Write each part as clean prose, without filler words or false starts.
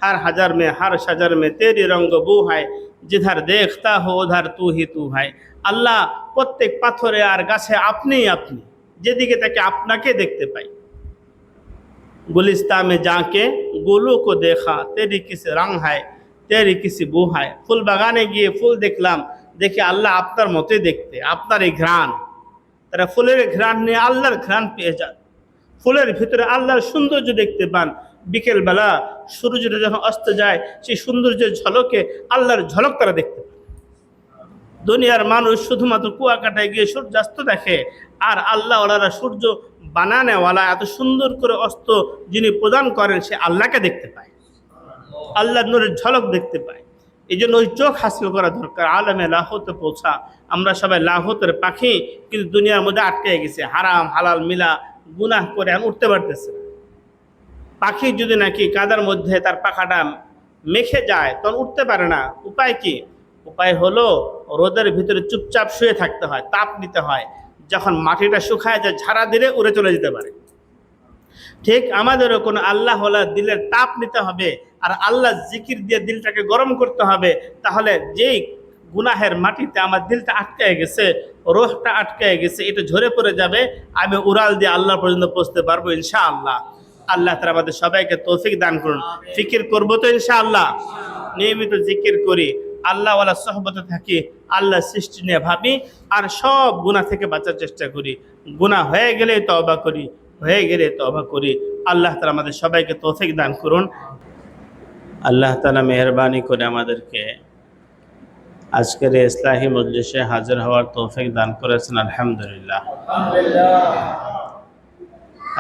हर हजार में हर शजर में तेरी रंग बू है, जिधर देखता हो उधर तू ही तू है। আল্লাহ প্রত্যেক পাথরে আর গাছে আপনিই আপনি, যেদিকে তাকে আপনাকে দেখতে পাই। गुलिस्ता में जाके गुलों को देखा, तेरी किस रंग है तेरी किसी बू है। ফুল বাগানে গিয়ে ফুল দেখলাম, দেখে আল্লাহ আপনার মতোই দেখতে, আপনার এই ঘ্রাণ। তারা ফুলের ঘ্রাণ নিয়ে আল্লাহর ঘ্রাণ পেয়ে যান, ফুলের ভিতরে আল্লাহর সৌন্দর্য দেখতে পান। বিকেলবেলা সূর্যটা যখন অস্ত যায়, সেই সৌন্দর্যের ঝলকে আল্লাহর ঝলক তারা দেখতে পান। দুনিয়ার মানুষ শুধুমাত্র কুয়াকাটায় গিয়ে সূর্যাস্ত দেখে, আর আল্লাহ ওনারা সূর্য বানানেওয়ালা এত সুন্দর করে অস্ত যিনি প্রদান করেন, সে আল্লাহকে দেখতে পায়, আল্লাহর নূরের ঝলক দেখতে পায়। এই জন্য ওই চোখ হাসিল করা দরকার। আলমে লাহতে পৌঁছা। আমরা সবাই লাহতের পাখি, কিন্তু দুনিয়ার মধ্যে আটকে গেছে, হারাম হালাল মিলা গুনাহ করে আমি উঠতে পারতেছে না। পাখি যদি নাকি কাদার মধ্যে তার পাখাটা মেখে যায়, তখন উঠতে পারে না। উপায় কি? উপায় হলো রোদের ভিতরে চুপচাপ শুয়ে থাকতে হয়, তাপ নিতে হয়। যখন মাটিটা শুকায় যায়, ঝাড়া দিলে উড়ে চলে যেতে পারে। ঠিক আমাদেরও কোনো আল্লাহ ওয়ালা দিলের তাপ নিতে হবে, আর আল্লাহ জিকির দিয়ে দিলটাকে গরম করতে হবে। তাহলে যেই গুনাহের মাটিতে আমার দিলটা আটকে গেছে, রোহটা আটকে গেছে, এটা ঝরে পড়ে যাবে। আমি উড়াল দিয়ে আল্লাহ পর্যন্ত পৌঁছতে পারবো ইনশাআল্লাহ। আল্লাহ তাআলা আমাদের সবাইকে তৌফিক দান করুন। ফিকির করবো তো ইনশাআল্লাহ, নিয়মিত জিকির করি, আল্লাহ ওয়ালা সোহবতে থাকি, আল্লাহ সৃষ্টি নিয়ে ভাবি, আর সব গুনাহ থেকে বাঁচার চেষ্টা করি। গুনাহ হয়ে গেলে তওবা করি, হয়ে গেলে তওবা করি। আল্লাহ তাআলা আমাদের সবাইকে তৌফিক দান করুন। আল্লাহ তাআলা মেহেরবানি করে আমাদেরকে আজকের এই ইসলাহি মজলিসে হাজির হওয়ার তৌফিক দান করেছেন, আলহামদুলিল্লাহ।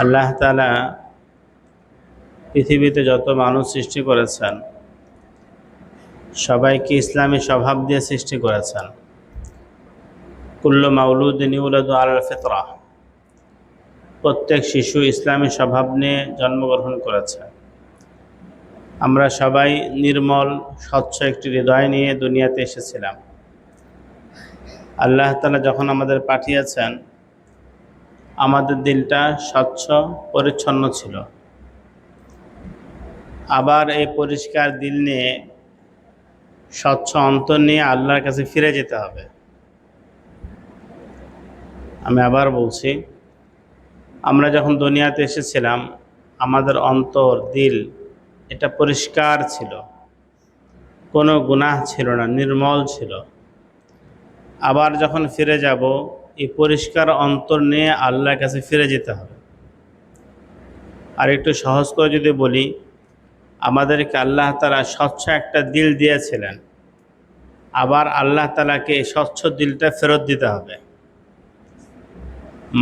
আল্লাহ তাআলা পৃথিবীতে যত মানুষ সৃষ্টি করেছেন, সবাইকে ইসলামী স্বভাব দিয়ে সৃষ্টি করেছেন। কুল্লু মাউলুদিন ইউলাদু আলাল ফিতরা, প্রত্যেক শিশু ইসলামী স্বভাব নিয়ে জন্মগ্রহণ করেছে। আমরা সবাই নির্মল স্বচ্ছ একটি হৃদয় নিয়ে দুনিয়াতে এসেছিলাম। আল্লাহ তাআলা যখন আমাদের পাঠিয়েছেন, আমাদের দিলটা স্বচ্ছ পরিচ্ছন্ন ছিল। আবার এই পরিষ্কার দিল নিয়ে, স্বচ্ছ অন্তর নিয়ে আল্লাহর কাছে ফিরে যেতে হবে। আমি আবার বলছি, আমরা যখন দুনিয়াতে এসেছিলাম, আমাদের অন্তর দিল এটা পরিষ্কার ছিল, কোনো গুনাহ ছিল না, নির্মল ছিল। আবার যখন ফিরে যাব, এই পরিষ্কার অন্তর নিয়ে আল্লাহর কাছে ফিরে যেতে হবে। আর একটু সহজ করে যদি বলি, আমাদেরকে আল্লাহ তাআলা স্বচ্ছ একটা দিল দিয়েছিলেন, আবার আল্লাহ তাআলাকে এই স্বচ্ছ দিলটা ফেরত দিতে হবে।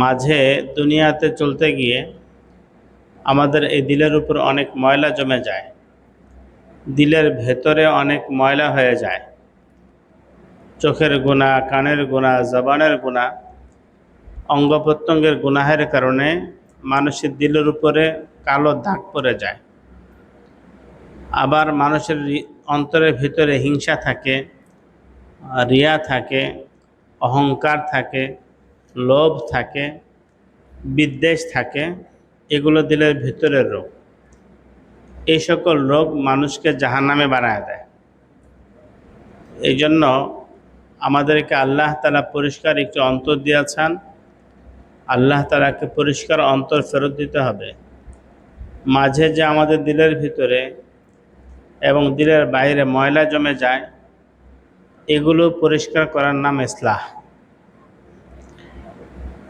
মাঝে দুনিয়াতে চলতে গিয়ে আমাদের এই দিলের উপর অনেক ময়লা জমে যায়, দিলের ভেতরে অনেক ময়লা হয়ে যায়। চোখের গুনাহ, কানের গুনাহ, জবানের গুনাহ, অঙ্গ প্রত্যঙ্গের গুনাহের কারণে মানুষের দিলের উপরে কালো দাগ পড়ে যায়। আবার মানুষের অন্তরের ভিতরে হিংসা থাকে, রিয়া থাকে, অহংকার থাকে, লোভ থাকে, বিদ্বেষ থাকে। এগুলো দিলের ভিতরের রোগ। এই সকল রোগ মানুষকে জাহান্নামে বানায় দেয়। এই জন্য আমাদেরকে আল্লাহ তাআলা পরিষ্কার একটি অন্তর দিয়েছেন। আল্লাহ তাআলাকে পরিষ্কার অন্তর ফেরত দিতে হবে। মাঝে যে আমাদের দিলের ভিতরে এবং দিলের বাইরে ময়লা জমে যায়, এগুলো পরিষ্কার করার নাম ইসলাহ।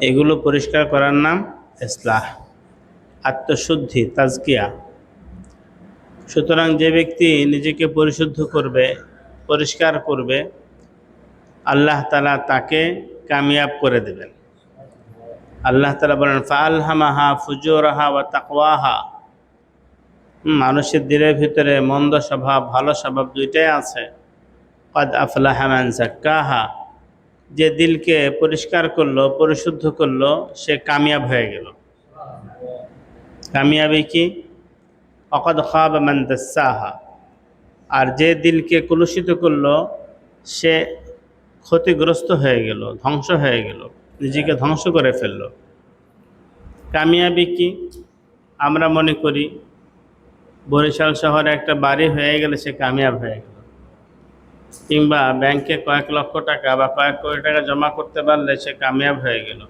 এগুলো পরিষ্কার করার নাম ইসলাহ, আত্মশুদ্ধি, তাজকিয়া। সুতরাং যে ব্যক্তি নিজেকে পরিশুদ্ধ করবে, পরিষ্কার করবে, আল্লাহ তাআলা তাকে কামিয়াব করে দেবেন। আল্লাহ তাআলা বলেন, ফাআলহামাহা ফুজুরাহা ওয়া তাকওয়াহা। মানুষের দিলের ভিতরে মন্দ স্বভাব, ভালো স্বভাব দুইটাই আছে। ক্বাদ আফলাহা মান যাক্কাহা, যে দিলকে পরিষ্কার করলো, পরিশুদ্ধ করলো, সে কামিয়াব হয়ে গেল। কামিয়াবি কি? ওয়াকাদ খাবা মান দাসসাহা, আর যে দিলকে কলুষিত করলো, সে ক্ষতিগ্রস্ত হয়ে গেল, ধ্বংস হয়ে গেল, নিজেকে ধ্বংস করে ফেলল। কামিয়াবি কি? আমরা মনে করি বরিশাল শহরে একটা বাড়ি হয়ে গেলে সে কামিয়াব হয়ে গেল, কিংবা ব্যাংকে কয়েক লক্ষ টাকা বা কয়েক কোটি টাকা জমা করতে পারলে সে কামিয়াব হয়ে গেল,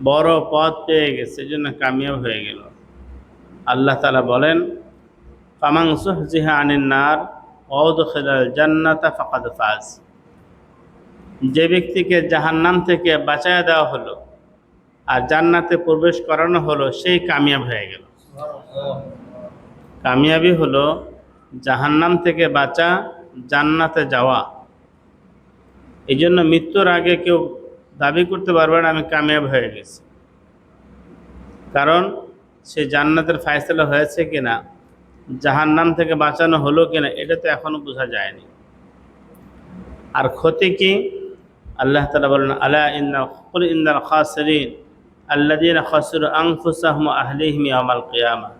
বড় পদ পেয়ে গেছে, সেজন্য কামিয়াব হয়ে গেল। আল্লাহ তাআলা বলেন, ফামান যুহজিহা আনিন নার ওয়া উদখিলাল জান্নাতা ফাকাদ ফাজ। যে ব্যক্তিকে জাহান্নাম থেকে বাঁচায়া দেওয়া হলো আর জান্নাতে প্রবেশ করানো হলো, সেই কামিয়াব হয়ে গেল। কামিয়াবি হলো জাহান্নাম থেকে বাঁচা, জান্নাতে যাওয়া। এই জন্য মৃত্যুর আগে কেউ দাবি করতে পারবে না আমি কামিয়াব হয়ে গেছি, কারণ সে জান্নাতের ফায়সালা হয়েছে কিনা, জাহান্নাম থেকে বাঁচানো হলো কিনা, এটা তো এখনো বোঝা যায়নি। আর ক্ষতি কি? আল্লাহ তাআলা বলেন, আলা ইন্নাল খাসিরিন আল্লাযীনা খাসিরু আনফুসাহুম ওয়া আহলিহিম ইয়াওমাল কিয়ামাহ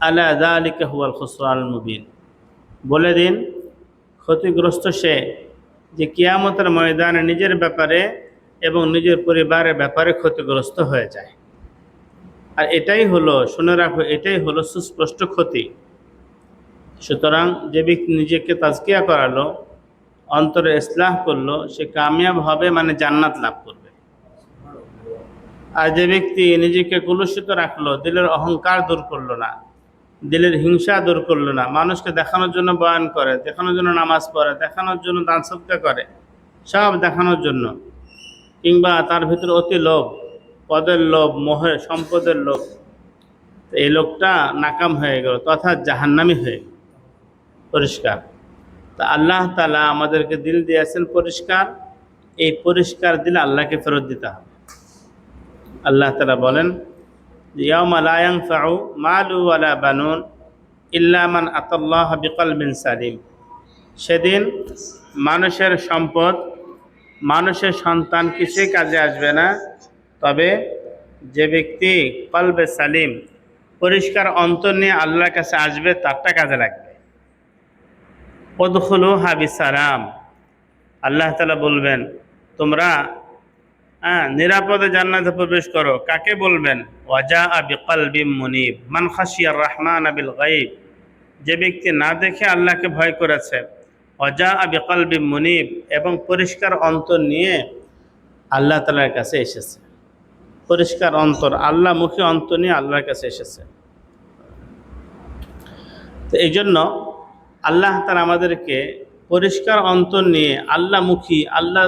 আলা যালিকা হুয়াল খুসরানুল মুবিন। বলে দিন, ক্ষতিগ্রস্ত সে যে কিয়ামতের ময়দানে নিজের ব্যাপারে এবং নিজের পরিবারের ব্যাপারে ক্ষতিগ্রস্ত হয়ে যায়। আর এটাই হলো, শুনে রাখো, এটাই হলো সুস্পষ্ট ক্ষতি। সুতরাং যে ব্যক্তি নিজেকে তাজকিয়া করালো, অন্তরে ইসলাহ করলো, সে কামিয়াব হবে, মানে জান্নাত লাভ করবে। আর যে ব্যক্তি নিজেকে কলুষিত রাখলো, দিলের অহংকার দূর করলো না, দিলের হিংসা দূর করলো না, মানুষকে দেখানোর জন্য বয়ান করে, দেখানোর জন্য নামাজ পড়ে, দেখানোর জন্য দান সদকা করে, সব দেখানোর জন্য, কিংবা তার ভিতরে অতি লোভ, পদের লোভ, মোহের সম্পদের লোভ, এই লোকটা নাকাম হয়ে গেল, তথা জাহান্নামী হয়ে গেল। পরিষ্কার। তা আল্লাহ তাআলা আমাদেরকে দিল দিয়েছেন পরিষ্কার, এই পরিষ্কার দিল আল্লাহকে ফেরত দিতে হবে। আল্লাহ তাআলা বলেন, ইয়াউমা লা ইয়ানফাউ মালু ওয়ালা বানুন ইল্লা মান আতাল্লাহা বিকলবিন সালিম। সেদিন মানুষের সম্পদ, মানুষের সন্তান কিছুই কাজে আসবে না, তবে যে ব্যক্তি কলবে সালিম, পরিষ্কার অন্তর নিয়ে আল্লাহর কাছে আসবে, তারটা কাজে লাগবে। উদখুলুহা বিসালাম। আল্লাহ তাআলা বলবেন, তোমরা নিরাপদে জান্নাতে প্রবেশ করো। কাকে বলবেন? ওয়াজাআ বিকলবিম মুনিব মান খাশিয়ার রহমান বিল গায়ব। যে ব্যক্তি না দেখে আল্লাহকে ভয় করেছে, ওয়াজাআ বিকলবিম মুনিব, এবং পরিষ্কার অন্তর নিয়ে আল্লাহ তাআলার কাছে এসেছে। পরিষ্কার অন্তর, আল্লাহমুখী অন্তর নিয়ে আল্লাহর কাছে এসেছে। তো এই জন্য আল্লাহ তাআলা আমাদেরকে পরিষ্কার অন্তর নিয়ে আল্লাহমুখী, আল্লাহ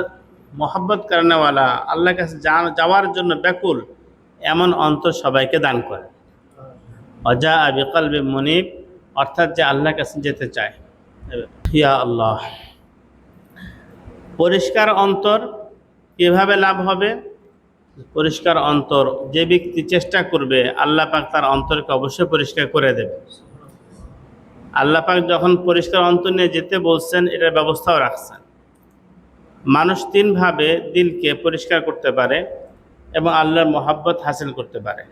মোহাব্বত করেনেওয়ালা, আল্লাহর কাছে যাওয়ার জন্য ব্যাকুল, এমন অন্তর সবাইকে দান করে। ওয়াজাআ বিকলবিম মুনিব, অর্থাৎ যে আল্লাহর কাছে যেতে চায়। ইয়া আল্লাহ, পরিষ্কার অন্তর কিভাবে লাভ হবে? পরিষ্কার অন্তর যে ব্যক্তি চেষ্টা করবে, আল্লাহ পাক তার অন্তরকে অবশ্যই পরিষ্কার করে দেবে। আল্লাহ পাক যখন পরিষ্কার অন্তর নিয়ে যেতে বলছেন, এটার ব্যবস্থাও রাখছেন। মানুষ তিনভাবে দিলকে পরিষ্কার করতে পারে এবং আল্লাহর মহাব্বত হাসিল করতে পারে।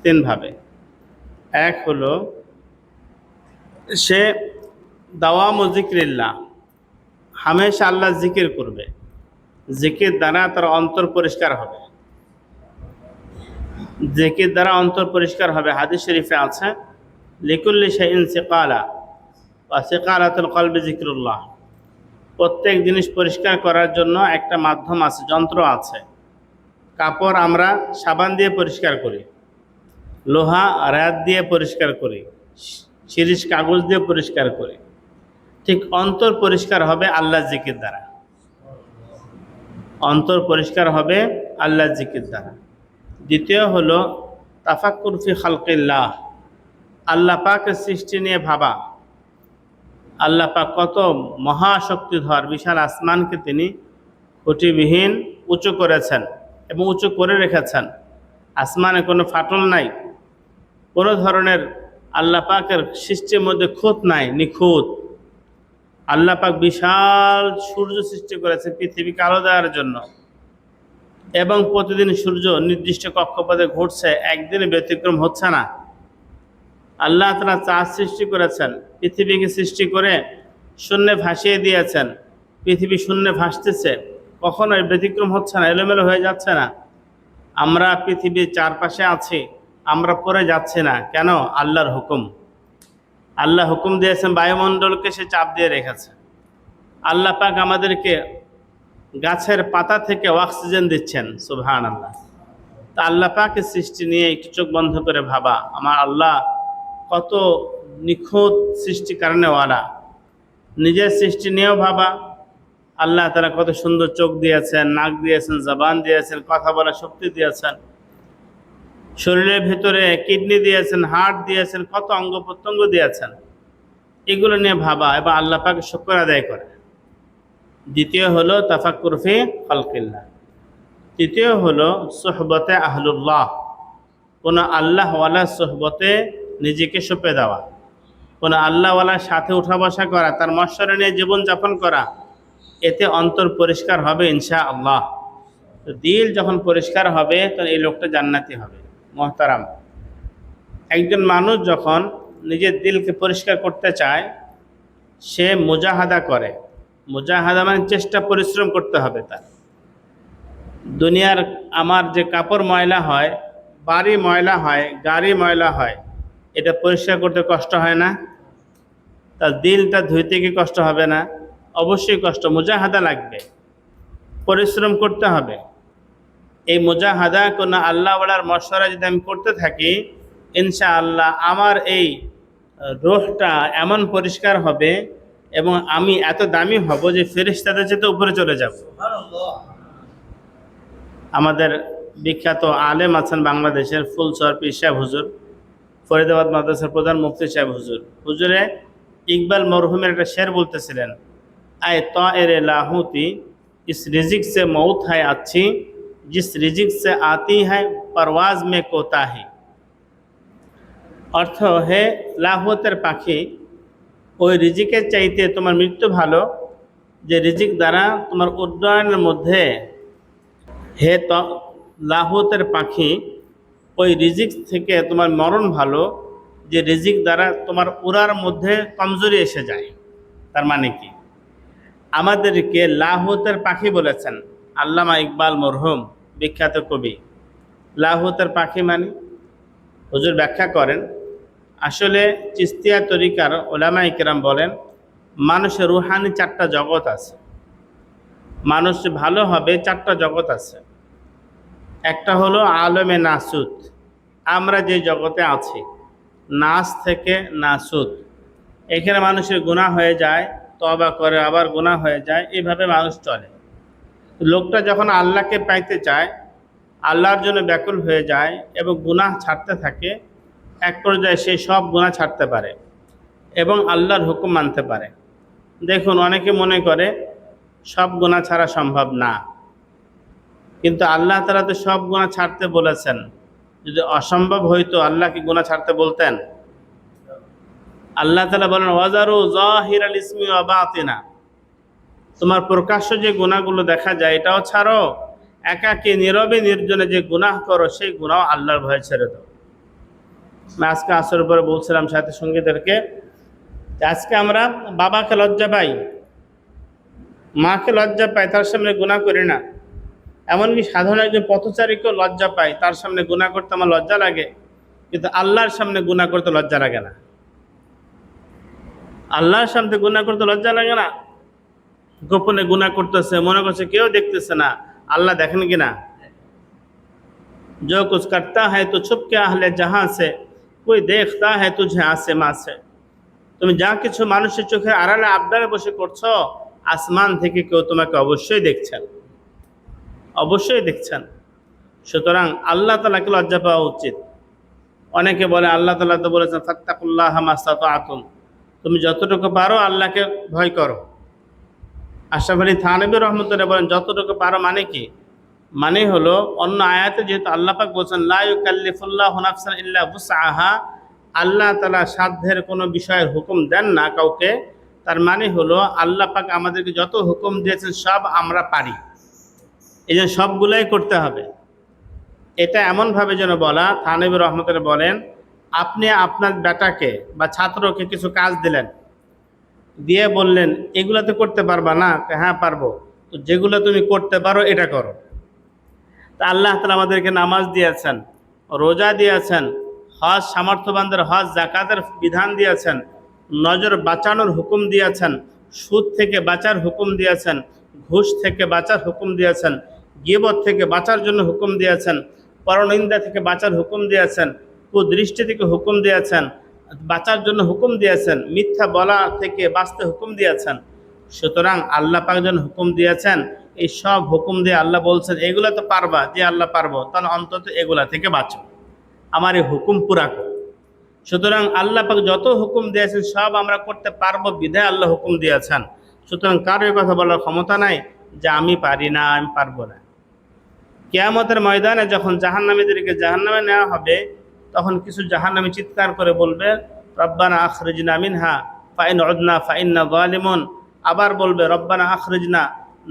তিনভাবে। এক হলো, সে দাওয়ামু যিকরিল্লাহ, হামেশা আল্লাহ জিকির করবে, জিকির দ্বারা তার অন্তর পরিষ্কার হবে। জিকির দ্বারা অন্তর পরিষ্কার হবে। হাদিস শরীফে আছে, লিকুল্লি শাইইন সিকালা ওয়া সিকালাতুল কলবি যিকরুল্লাহ। প্রত্যেক জিনিস পরিষ্কার করার জন্য একটা মাধ্যম আছে, যন্ত্র আছে। কাপড় আমরা সাবান দিয়ে পরিষ্কার করি, লোহা রাত দিয়ে পরিষ্কার করি, শিরিষ কাগজ দিয়ে পরিষ্কার করি। ঠিক অন্তর পরিষ্কার হবে আল্লাহ জিকির দ্বারা। অন্তর পরিষ্কার হবে আল্লাহ জিকির দ্বারা। দ্বিতীয় হলো তাফাক্কুর ফি খালকিল্লাহ, আল্লাহ পাকের সৃষ্টি নিয়ে ভাবা। আল্লাহ পাক কত মহাশক্তিধর, বিশাল আসমানকে তিনি খুঁটিবিহীন উঁচু করেছেন এবং উঁচু করে রেখেছেন। আসমানে কোনো ফাটল নাই, কোনো ধরনের আল্লাহ পাকের সৃষ্টির মধ্যে খুঁত নাই, নিখুঁত। আল্লাহ পাক বিশাল সূর্য সৃষ্টি করেছেন পৃথিবীকে আলো দেওয়ার জন্য, এবং প্রতিদিন সূর্য নির্দিষ্ট কক্ষপথে ঘুরছে, একদিনে ব্যতিক্রম হচ্ছে না। আল্লাহ তাআলা চাঁদ সৃষ্টি করেছেন, পৃথিবীকে সৃষ্টি করে শূন্যে ভাসিয়ে দিয়েছেন। পৃথিবী শূন্যে ভাসতেছে, কখনো ব্যতিক্রম হচ্ছে না, এলোমেলো হয়ে যাচ্ছে না। আমরা পৃথিবীর চারপাশে আছি, আমরা পড়ে যাচ্ছি না। কেন? আল্লাহর হুকুম। আল্লাহ হুকুম দিয়েছেন বায়ুমণ্ডলকে সে চাপ দিয়ে রেখেছে। আল্লাহ পাক আমাদেরকে গাছের পাতা থেকে অক্সিজেন দিচ্ছেন, সুবহানাল্লাহ। তা আল্লাহ পাকের সৃষ্টি নিয়ে একটু চোখ বন্ধ করে ভাবা, আমার আল্লাহ কত নিখুঁত সৃষ্টি কারণেওয়ালা। নিজের সৃষ্টি নিয়েও ভাবা, আল্লাহ তাআলা কত সুন্দর চোখ দিয়েছেন, নাক দিয়েছেন, জবান দিয়েছেন, কথা বলার শক্তি দিয়েছেন, শরীরের ভেতরে কিডনি দিয়েছেন, হার্ট দিয়েছেন, কত অঙ্গ প্রত্যঙ্গ দিয়েছেন। এগুলো নিয়ে ভাবা এবং আল্লাহ পাকের শুকর আদায় করে। দ্বিতীয় হলো তাফাক্কুর ফি খালকিল্লাহ। তৃতীয় হলো সোহবতে আহলুল্লাহ, কোনো আল্লাহওয়ালা সোহবতে নিজেকে সঁপে দেওয়া, কোনো আল্লাহওয়ালার সাথে উঠা বসা করা, তার মশওয়ারা নিয়ে জীবনযাপন করা। এতে অন্তর পরিষ্কার হবে ইনশাআল্লাহ। তো দিল যখন পরিষ্কার হবে তখন এই লোকটা জান্নাতি হবে। মোহতারাম, একজন মানুষ যখন নিজের দিলকে পরিষ্কার করতে চায়, সে মুজাহাদা করে। মুজাহাদা মানে চেষ্টা, পরিশ্রম করতে হবে তার। দুনিয়ার আমার যে কাপড় ময়লা হয়, বাড়ি ময়লা হয়, গাড়ি ময়লা হয়, এটা পরিষ্কার করতে কষ্ট হয় না? তার দিলটা ধুইতে কি কষ্ট হবে না? অবশ্যই কষ্ট, মুজাহাদা লাগবে, পরিশ্রম করতে হবে। এই মুজাহাদা কোনো আল্লাহওয়ালার মশওয়ারা যদি আমি করতে থাকি, ইনশাআল্লাহ আমার এই রূহটা এমন পরিষ্কার হবে এবং আমি এত দামি হব যে ফেরেশতাদের চেয়ে উপরে চলে যাব। আমাদের বিখ্যাত আলেম আছেন বাংলাদেশের, ফুলচর পীর সাহেব হুজুর, ফরিদাবাদ মাদ্রাসার প্রধান মুফতি সাহেব হুজুর। হুজুরে ইকবাল মরহুমের একটা শের বলতেছিলেন, আয় তায়ের লাহুতি इस रिजिक से मौत है अच्छी, जिस रिजिक से आती है परवाज में कोताही। অর্থ, হে লাহুতের পাখি, ওই রিজিকের চাইতে তোমার মৃত্যু ভালো যে রিজিক দ্বারা তোমার উড্ডয়নের মধ্যে। হে লাহুতের পাখি, ওই রিজিক থেকে তোমার মরণ ভালো যে রিজিক দ্বারা তোমার উড়ার মধ্যে কমজোরি এসে যায়। তার মানে কি? আমাদেরকে লাহুতের পাখি বলেছেন আল্লামা ইকবাল মরহুম, বিখ্যাত কবি। লাহুতের পাখি মানে, হুজুর ব্যাখ্যা করেন, আসলে চিস্তিয়া তরিকার ওলামা ইকরাম বলেন, মানুষের রুহানি 4টা জগৎ আছে। মানুষ ভালো হবে 4টা জগৎ আছে। একটা হলো আলমে নাসুত, আমরা যে জগতে আছি, নাস থেকে নাসুত, এখানে মানুষের গুনাহ হয়ে যায়, তওবা করে আবার গুনাহ হয়ে যায়, এইভাবে মানুষ চলে। লোকটা যখন আল্লাহকে পাইতে চায়, আল্লাহর জন্য ব্যাকুল হয়ে যায় এবং গুনাহ ছাড়তে থাকে, এক পর্যায়ে সে সব গুনাহ ছাড়তে পারে এবং আল্লাহর হুকুম মানতে পারে। দেখুন, অনেকে মনে করে সব গুনাহ ছাড়া সম্ভব না, কিন্তু আল্লাহ তাআলা তো সব গুনাহ ছাড়তে বলেছেন। যদি অসম্ভব হইতো আল্লাহ কি গুনাহ ছাড়তে বলতেন? আল্লাহ তাআলা বলেন, ওয়াজারু যাহিরাল ইসমি ওয়া বাতিনা, তোমার প্রকাশ্য যে গুনাহগুলো দেখা যায় এটাও ছাড়ো, একাকী নীরবে নির্জনে যে গুনাহ করো সেই গুনাহ আল্লাহর ভয়ে ছেড়ে দাও। আমি আজকে আসরের পরে বলছিলাম সাথী সঙ্গীদেরকে, আজকে আমরা বাবাকে লজ্জা পাই, মাকে লজ্জা পাই, তার সামনে গুনাহ করি না। এমনকি সাধারণ একজন পথচারীকেও লজ্জা পাই, তার সামনে গুনাহ করতে আমার লজ্জা লাগে, কিন্তু আল্লাহর সামনে গুনাহ করতে লজ্জা লাগে না। আল্লাহর সামনে গুনাহ করতে লজ্জা লাগে না। গোপনে গুনাহ করতেছে, মনে করছে কেউ দেখতেছে না, আল্লাহ দেখেন কিনা? जो कुछ करता है तो छुप के आहले जहां से, कोई देखता है तुझे आसमान से। তুমি যা কিছু মানুষের চোখে আড়ালে আবদারে বসে করছো, আসমান থেকে কেউ তোমাকে অবশ্যই দেখছেন, অবশ্যই দেখছেন। সুতরাং আল্লাহ তাআলাকে লজ্জা পাওয়া উচিত। অনেকে বলে আল্লাহ তাআলা তো বলেছেন ফাত্তাকুল্লাহ মাসতাতুম, তুমি যতটুকু পারো আল্লাহকে ভয় করো। আশরাফ আলী থানভী রহমতুল্লাহ বলেন যতটুকু পারো মানে কি? মানে হলো, অন্য আয়াতে যেহেতু আল্লাহ পাক বলছেন লা ইউকাল্লিফুল্লাহু নাফসান ইল্লা বুসআহা, আল্লাহ তাআলা সাধ্যের কোনো বিষয়ের হুকুম দেন না কাউকে। তার মানে হলো আল্লাহ পাক আমাদেরকে যত হুকুম দিয়েছেন সব আমরা পারি, এই জন্য সবগুলাই করতে হবে। এটা এমনভাবে যেন বলা, থানভী রহমতুল্লাহ বলেন, আপনি আপনার বেটাকে বা ছাত্রকে কিছু কাজ দিলেন, দিয়ে বললেন এগুলো তো করতে পারবা না? হ্যাঁ পারবো। তো যেগুলো তুমি করতে পারো এটা করো। তা আল্লাহ তাআলা আমাদেরকে নামাজ দিয়েছেন, রোজা দিয়েছেন, হজ সামর্থ্যবানদের হজ জাকাতের বিধান দিয়েছেন, নজর বাঁচানোর হুকুম দিয়েছেন, সুদ থেকে বাঁচার হুকুম দিয়েছেন, ঘুষ থেকে বাঁচার হুকুম দিয়েছেন, গীবত থেকে বাঁচার জন্য হুকুম দিয়েছেন, পরনিন্দা থেকে বাঁচার হুকুম দিয়েছেন, কুদৃষ্টি থেকে হুকুম দিয়েছেন, বাঁচার জন্য হুকুম দিয়েছেন, মিথ্যা বলা থেকে বাঁচতে হুকুম দিয়েছেন। সুতরাং আল্লাহ পাক যখন হুকুম দিয়েছেন, এই সব হুকুম দিয়ে আল্লাহ বলছেন এগুলা তো পারবা, যে আল্লাহ পারবো, তাহলে অন্তত এগুলা থেকে বাঁচো, আমার এই হুকুম পুরা করো। সুতরাং আল্লাহ পাক যত হুকুম দিয়েছেন সব আমরা করতে পারবো বিধায় আল্লাহ হুকুম দিয়েছেন। সুতরাং কারো এই কথা বলার ক্ষমতা নাই যে আমি পারি না, আমি পারবো না। কিয়ামতের ময়দানে যখন জাহান্নামীদেরকে জাহান্নামে নেওয়া হবে, তখন কিছু জাহান্নামী চিৎকার করে বলবে, রব্বানা আখরিজনা মিনহা ফাইন উদনা ফাইন্না যালিমুন। আবার বলবে, রব্বানা আখরিজনা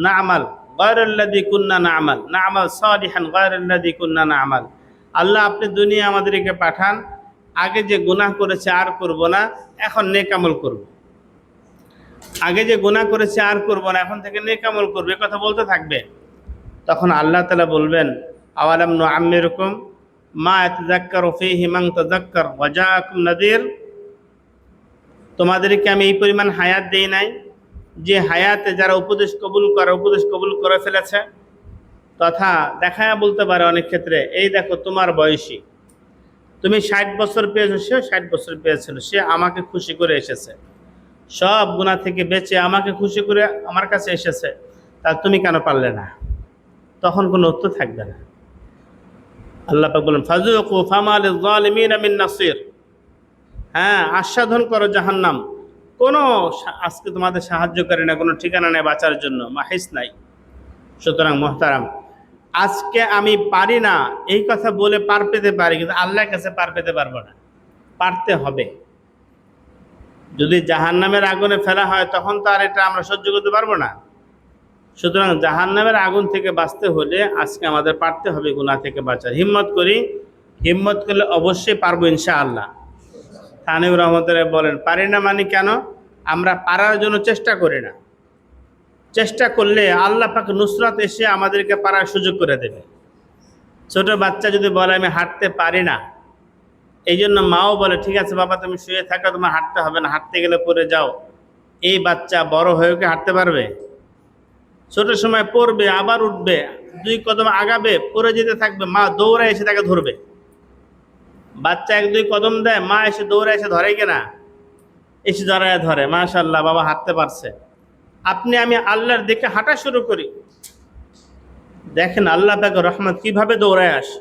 না'মাল গায়রাল্লাযী কুন্না না'মাল না'মাল সালিহান গায়রাল্লাযী কুন্না না'মাল। আল্লাহ, আপনি দুনিয়া আমাদেরকে পাঠান, আগে যে গুনাহ করেছে আর করব না, এখন নেক আমল করব। আগে যে গুনাহ করেছে আর করব না, এখন থেকে নেক আমল করবে, কথা বলতে থাকবে। তখন আল্লাহ তাআলা বলবেন, আওয়ালাম নুআম্মিরকুম মা ইয়াতাযাক্কারু ফীহি মান তাযাক্কার ওয়া জাআকুম নাযীর। তোমাদেরকে আমি এই পরিমাণ হায়াত দেই নাই যে হায়াতে যারা উপদেশ কবুল করে, উপদেশ কবুল করে ফেলেছে। তথা দেখায় বলতে পারে অনেক ক্ষেত্রে, এই দেখো তোমার বয়সী, তুমি 60 বছর পেয়েছো, সেও 60 বছর পেয়েছিল, সে আমাকে খুশি করে এসেছে, সব গুনাহ থেকে বেঁচে আমাকে খুশি করে আমার কাছে এসেছে, তা তুমি কেন পারলে না? তখন কোনো উত্তর থাকবে না। আল্লাহ পাক বলেন, ফাযুকু ফামা লিয-যালিমিনা মিন নাসির। হ্যাঁ, আস্বাদন করো জাহান্নাম, কোনো আজকে তোমাদের সাহায্য করে না, কোনো ঠিকানা নেই বাঁচার জন্য, মাহিস নাই। সুতরাং মোহতারাম, আজকে আমি পারি না এই কথা বলে পার পেতে পারি, কিন্তু আল্লাহর কাছে পার পেতে পারবো না, পারতে হবে। যদি জাহান্নামের আগুনে ফেলা হয় তখন তো আর এটা আমরা সহ্য করতে পারবো না। সুতরাং জাহান্নামের আগুন থেকে বাঁচতে হলে আজকে আমাদের পারতে হবে গুনাহ থেকে বাঁচার। হিম্মত করি, হিম্মত করলে অবশ্যই পারবো ইনশাআল্লাহ। তানিউর রহমতুল্লাহ বলেন, পারি না মানে কেন? আমরা পারার জন্য চেষ্টা করি না। চেষ্টা করলে আল্লাহ পাক নুসরাত এসে আমাদেরকে পারার সুযোগ করে দেবে। ছোট বাচ্চা যদি বলে আমি হাঁটতে পারি না, এই জন্য মাও বলে ঠিক আছে বাবা তুমি শুয়ে থাকো, তোমার হাঁটতে হবে না, হাঁটতে গেলে পড়ে যাও। এই বাচ্চা বড় হয়ে কি হাঁটতে পারবে? ছোট সময় পড়বে, আবার উঠবে, 2 কদম আগাবে, পড়ে যেতে থাকবে, মা দৌড়ে এসে তাকে ধরবে। বাচ্চা 1-2 কদম দেয়, মা এসে দৌড়ে এসে ধরে কিনা? এসে ধরায় ধরে, মাশাআল্লাহ বাবা হাঁটতে পারছে। আপনি আমি আল্লাহর দিকে হাঁটা শুরু করি, দেখেন আল্লাহ পাকের রহমত কিভাবে দৌড়ায় আসে।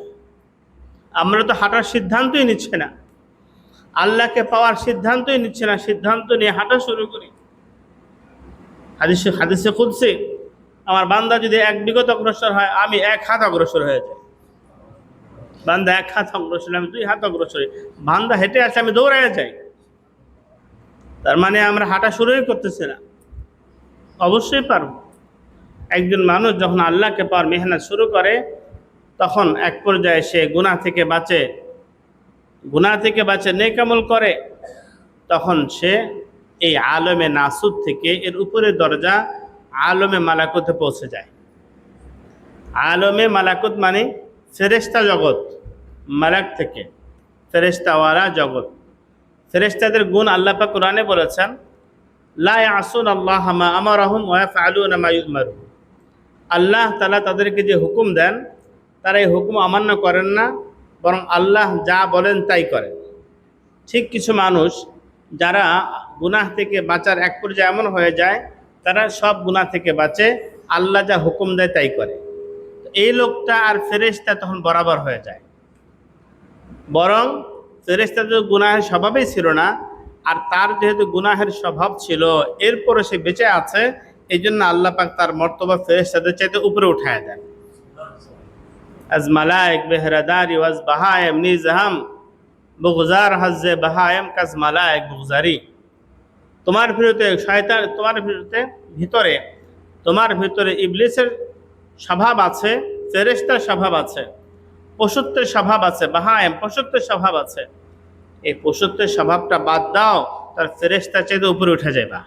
আমরা তো হাঁটার সিদ্ধান্তই নিচ্ছে না, আল্লাহকে পাওয়ার সিদ্ধান্তই নিচ্ছে না, সিদ্ধান্ত নিয়ে হাঁটা শুরু করি। হাদিসে কুদসি, আমার বান্দা যদি 1 বিঘত অগ্রসর হয়, আমি 1 হাত অগ্রসর হয়ে যাই। বান্দা 1 হাত অগ্রসর, আমি 2 হাত অগ্রসর হই। বান্দা হেঁটে আসে, আমি দৌড়ায় যাই। তার মানে আমরা হাঁটা শুরুই করতেছি না। অবশ্যই পারব। একজন মানুষ যখন আল্লাহকে পাওয়ার মেহনত শুরু করে, তখন এক পর্যায়ে সে গুনাহ থেকে বাঁচে, গুনাহ থেকে বাঁচে নেক আমল করে, তখন সে এই আলমে নাসুদ থেকে এর উপরে দরজা আলমে মালাকুতে পৌঁছে যায়। আলমে মালাকুত মানে ফেরেশতা জগৎ, মালাক থেকে ফেরেশতাওয়ালা জগৎ। ফেরেশতাদের গুণ আল্লাহ পাক কোরআনে বলেছেন, লা ইয়াসুন আল্লাহ মা আমারহুম ওয়া ইয়াফআলুনা মা ইউমারুন। আল্লাহ তাআলা তাদেরকে যে হুকুম দেন, তারা এই হুকুম অমান্য করেন না, বরং আল্লাহ যা বলেন তাই করেন। ঠিক কিছু মানুষ যারা গুনাহ থেকে বাঁচার এক পর্যায়ে এমন হয়ে যায়, তারা সব গুনাহ থেকে বাঁচে, আল্লাহ যা হুকুম দেয় তাই করে। এই লোকটা আর ফেরেশতা তখন বরাবর হয়ে যায়। বরং ফেরেশতা তো গুনাহের স্বভাবই ছিল না, আর তার যেহেতু গুনাহের স্বভাব ছিল, এরপরে সে বেঁচে আছে, এই জন্য আল্লাহ পাক তার মর্তবা ফেরেশতাদের চাইতে উপরে উঠায় দেন। আজ মালায়েক বেহরাদারি ওয়াজ বাহায়েম নিজাহাম বুগজার হাজ্জে বাহায়েম কাজ মালায়েক বুগজারি। তোমার ভিতরে শয়তান, তোমার ভিতরে ইবলিসের স্বভাব আছে, ফেরেশতার স্বভাব আছে, পশুত্বের স্বভাব আছে, বাহায়েম পশুত্বের স্বভাব আছে। এই পশুত্বের স্বভাবটা বাদ দাও, তার ফেরেশতার চাইতে উপরে উঠে যাবা।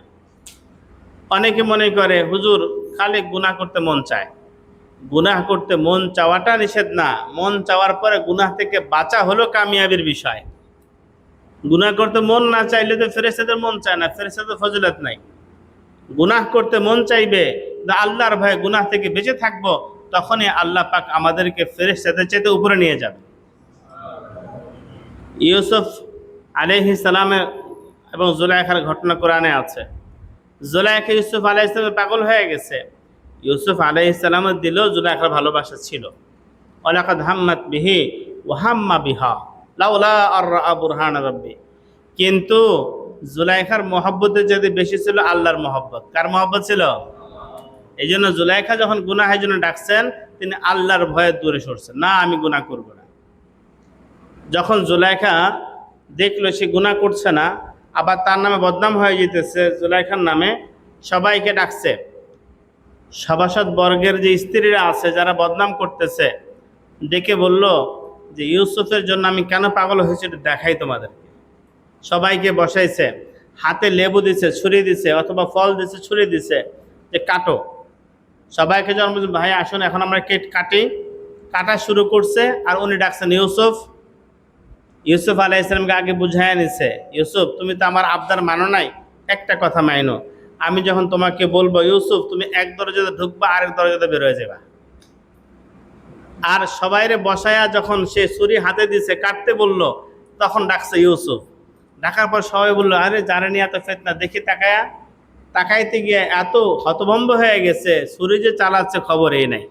অনেকে মনে করে হুজুর খালি গুনাহ করতে মন চায়। গুনাহ করতে মন চাওয়াটা নিষেধ না, মন চাওয়ার পরে গুনাহ থেকে বাঁচা হলো কামিয়াবির বিষয়। গুনাহ করতে মন না চাইলে তো ফেরেশতাদের মন চায় না, ফেরেশতাদের ফজিলত নাই। গুনাহ করতে মন চাইবে, আল্লাহর ভয়ে গুনাহ থেকে বেঁচে থাকবো, তখনই আল্লাহ পাক আমাদেরকে ফেরেশতাদের চাইতে উপরে নিয়ে যাবে। ইউসুফ আলাইহিস সালামের এবং জুলাইখার ঘটনা কোরআনে আছে। জুলাইখা ইউসুফ আলাইহিস সালামের পাগল হয়ে গেছে। ইউসুফ আলাইহিস সালামের দিলেও জুলাইখার ভালোবাসা ছিল। ওয়ালাকাদ হাম্মাত বিহি ওয়া হাম্মা বিহা লাউলা আর রাআ বুরহান রাব্বি। কিন্তু জুলাইখার মহব্বতের যদি বেশি ছিল আল্লাহর মহব্বত। কার মহব্বত ছিল? এই জন্য জুলাইখা যখন গুনাহের জন্য ডাকছেন, তিনি আল্লাহর ভয়ে দূরে সরছেন, না আমি গুনাহ করব না। যখন জুলাইখা দেখলো সে গুনাহ করছে না, আবার তার নামে বদনাম হয়ে যেতেছে, জুলাইখার নামে সবাইকে ডাকছে। সভাসদ বর্গের যে স্ত্রীরা আছে যারা বদনাম করতেছে, ডেকে বলল যে ইউসুফের জন্য আমি কেন পাগল হয়েছি এটা দেখাই তোমাদেরকে। সবাইকে বসাইছে, হাতে লেবু দিছে, ছুরি দিছে, অথবা ফল দিছে, ছুরি দিছে, যে কাটো। সবাইকে যখন বলছে ভাই আসুন এখন আমরা কাটি, কাটা শুরু করছে। আর উনি ডাকছেন ইউসুফ। ইউসুফ আলাইহিস সালামকে আগে বুঝাইয়া নিছে, ইউসুফ তুমি তো আমার আবদার মানো নাই, একটা কথা মাইনো, আমি যখন তোমাকে বলবো ইউসুফ তুমি এক দরজাতে ঢুকবা, আরেক দরজাতে বের হয়ে যাবা। আর সবাইরে বসায়া যখন সে ছুরি হাতে দিছে, কাটতে বলল, তখন ডাকছে ইউসুফ। ডাকার পর সবাই বললো আরে জানে নি এত ফেতনা, দেখি তাকায়া। তাকাইতে গিয়ে এত হতভম্ব হয়ে গেছে, ছুরি যে চালাচ্ছে খবর এই নাই।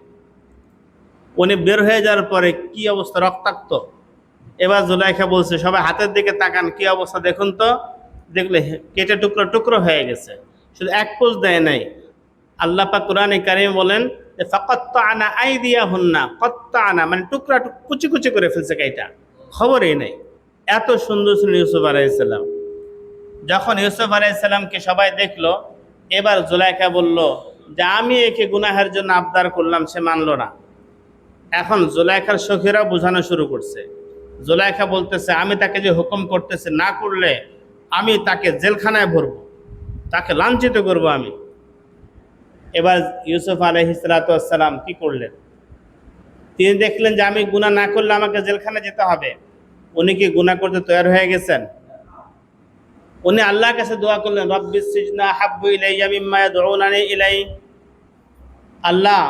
উনি বের হয়ে যাওয়ার পরে কি অবস্থা, রক্তাক্ত। এবার জুলাইখা বলছে সবাই হাতের দিকে তাকান, কি অবস্থা দেখুন তো। দেখলে কেটে টুকরো টুকরো হয়ে গেছে, শুধু এক পোজ দেয় নাই। আল্লাহ পাক কোরআনে কারিমে বলেন যে ফাকাত্তানা আইদিয়াহুন্না, কাত্তানা মানে টুকরা কুচি কুচি করে ফেলছে, কাইটা খবরই নাই। এত সুন্দর ছিল ইউসুফ আলাইহিস সালাম। যখন ইউসুফ আলাইহিস সালামকে সবাই দেখলো, এবার জুলাইখা বলল যে আমি একে গুনাহের জন্য আবদার করলাম, সে মানলো না। এখন জুলাইখার সখীরা বোঝানো শুরু করছে। জুলাইখা বলতেছে আমি তাকে যে হুকুম করতেছে, না করলে আমি তাকে জেলখানায় ভরব, তাকে লাঞ্ছিত করব আমি। এবার ইউসুফ আলাইহিস সালাম কি করলেন? তিনি দেখলেন যে আমি গুনাহ না করলে আমাকে জেলখানায় যেতে হবে। উনি কি গুনাহ করতে তৈরি হয়ে গেছেন? উনি আল্লাহর কাছে দোয়া করলেন, রব্বিস সিজনা হাব্বু ইলাইয়া মিম্মা ইয়াদউনানি ইলাই। আল্লাহ,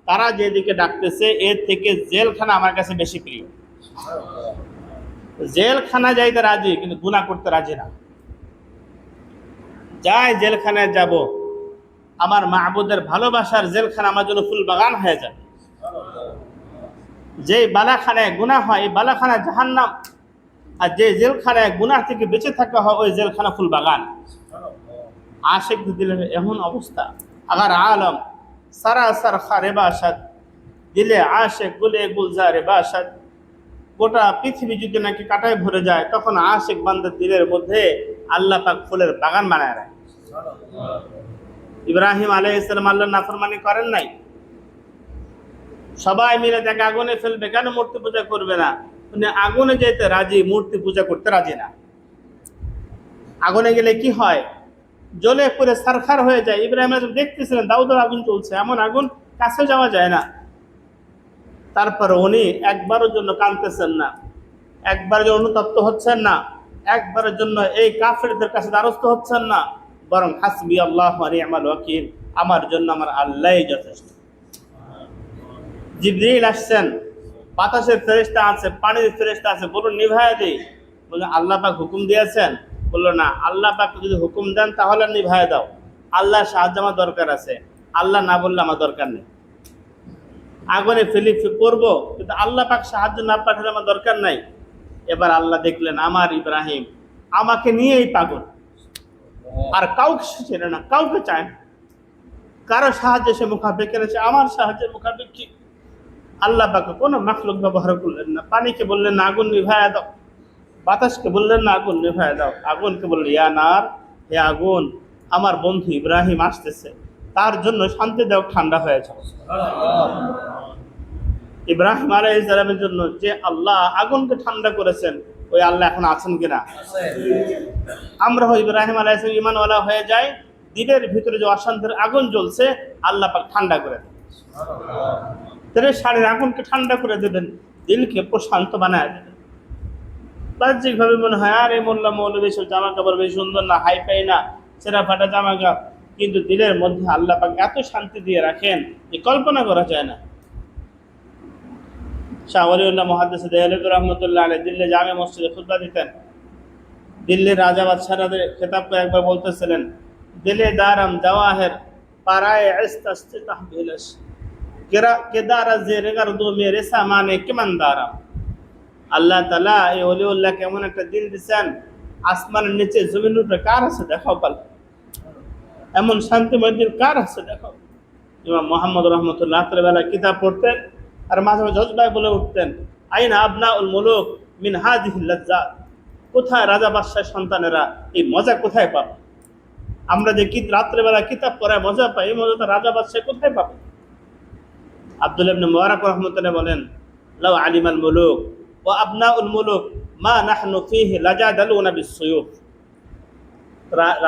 তারা যেদিকে ডাকতেছে এর থেকে জেলখানা আমার কাছে বেশি প্রিয়। জেলখানা যাইতে রাজি, কিন্তু গুনাহ করতে রাজি না। যাই জেলখানায় যাব, আমার মাহবুদের ভালোবাসার জেলখানা আমার জন্য ফুল বাগান হয়ে যাবে। যে বালাখানায় গুনাহ হয় এই বালাখানা জাহান্নাম, আর যে জেলখানায় গুনাহ থেকে বেঁচে থাকা হয় ওই জেলখানা ফুল বাগান। আশেক দিলের এমন অবস্থা, আগার আলম সারাসার খারে বাসাদ, দিলে আশেক গুলে গুলজারে বাসাদ। গোটা পৃথিবী যদি নাকি কাটায় ভরে যায়, তখন আশেক বান্দার দিলের মধ্যে আল্লাহ পাক ফুলের বাগান বানায় রাখে। ইব্রাহিম আলাইহিস সালাম আল্লাহর নাফরমানি করেন নাই, সবাই মিলে তাকে আগুনে ফেলবে, কেন মূর্তি পূজা করবে না? উনি আগুনে যেতে রাজি, মূর্তি পূজা করতে রাজি না। আগুনে গেলে কি হয়? জ্বলে পুরে সারখার হয়ে যায়। ইব্রাহিম আলাইহিস সালাম দেখতেছিলেন দাউদের আগুন চলছে, এমন আগুন কাছে যাওয়া যায় না। তারপর উনি একবারের জন্য কাঁদতেছেন না, একবারের জন্য অনুতপ্ত হচ্ছেন না, একবারের জন্য এই কাফেরদের কাছে দ্বারস্থ হচ্ছেন না, বরং হাসবি আল্লাহ ওয়া নি'মাল ওয়াকিল, আমার জন্য আমার আল্লাহই যথেষ্ট। জিবরিল আসছেন, বাতাসের ফেরেশতা আছে, পানির ফেরেশতা আছে, বলুন নিভায়া দেই। বললেন আল্লাহ পাক হুকুম দিয়েছেন? বললো না, আল্লাহ পাক যদি হুকুম দেন তাহলে নিভায়া দাও, আল্লাহর সাহায্য আমার দরকার আছে, আল্লাহ না বললে আমার দরকার নেই। আগুনে ফেলি করবো, কিন্তু আল্লাহ পাক সাহায্য না পাঠালে আমার দরকার নাই। এবার আল্লাহ দেখলেন আমার ইব্রাহিম আমাকে নিয়েই পাগল, আর কাউকে চেনে না, কাউকে চায় না, কারো সাহায্যে সে মুখাপেক্ষি রয়েছে, আমার সাহায্যের মুখাপেক্ষি। আল্লাহ পাকে কোনো মাখলুক ব্যবহার করলেন না। পানিকে বললেন না আগুন নিভায়া দাও, বাতাসকে বললেন না আগুন নিভায়া দাও, আগুনকে বললেন ইয়া নার, হে আগুন, আমার বন্ধু ইব্রাহিম আসতেছে, তার জন্য শান্তি দাও, ঠান্ডা হয়ে যাও। ইব্রাহিম আলাইহিস সালামের জন্য যে আল্লাহ আগুনকে ঠান্ডা করেছেন, ওই আল্লাহ এখন আছেন কিনা? আমরা ইব্রাহিম আলাইহিস সালাম ঈমানওয়ালা হয়ে যাই, দিলের ভিতরে যে অশান্তির আগুন জ্বলছে আল্লাহ পাক ঠান্ডা করে দেন। তাহলে শারীর আগুনকে ঠান্ডা করে দেবেন, দিলকে প্রশান্ত বানায় দেবেন। বাহ্যিকভাবে মনে হয় আর এই মোল্লা মৌলবী সব জামা কাপড় বেশি সুন্দর না, হাই পাই না, ছেঁড়া ফাটা জামা কাপড়, কিন্তু দিলের মধ্যে আল্লাহ পাক এত শান্তি দিয়ে রাখেন যে কল্পনা করা যায় না। শাহ ওয়ালিউল্লাহ মুহাদ্দিস দেহলভী রহমতুল্লাহ আলাইহি দিল্লি জামে মসজিদে খুতবা দিতেন। দিল্লির রাজা বাদশাহদের খেতাব করে একবার বলতেছিলেন, দিলে দারাম জওয়াহির পারায়ে ইস্তাস্তি তাহবিলস কেদারা জেরে গারদু মেরে সামানে কিমান দারাম। আল্লাহ তাআলা এই ওলিউল্লাহ কেমন একটা দিল দিচ্ছেন, আসমানের নিচে জমিনের উপরে কার আছে দেখাও পাল, এমন শান্তিময় দিল কার আছে দেখাও। ইমাম মুহাম্মদ রহমতুল্লাহ রাত্রেবেলা কিতাব পড়তেন আর মাঝে মাঝে জজবায় বলে উঠতেন, আইনা আবনাউল মুলুক মিন হাযিহিল লাজ্জাত, কোথায় রাজা বাদশাহ সন্তানেরা এই মজা কোথায় পাবে? আমরা যে রাত্রেবেলা কিতাব পড়ায় মজা পাই, এই মজাটা রাজা বাদশাহ কোথায় পাবে? আব্দুল্লাহ ইবনে মুবারাক রাহমাতুল্লাহ বলেন, লাউ আলিমাল মুলুক ওয়া আবনাউল মুলুক মা নাহনু ফীহি লাজাদালুনা বিসসুয়ুফ।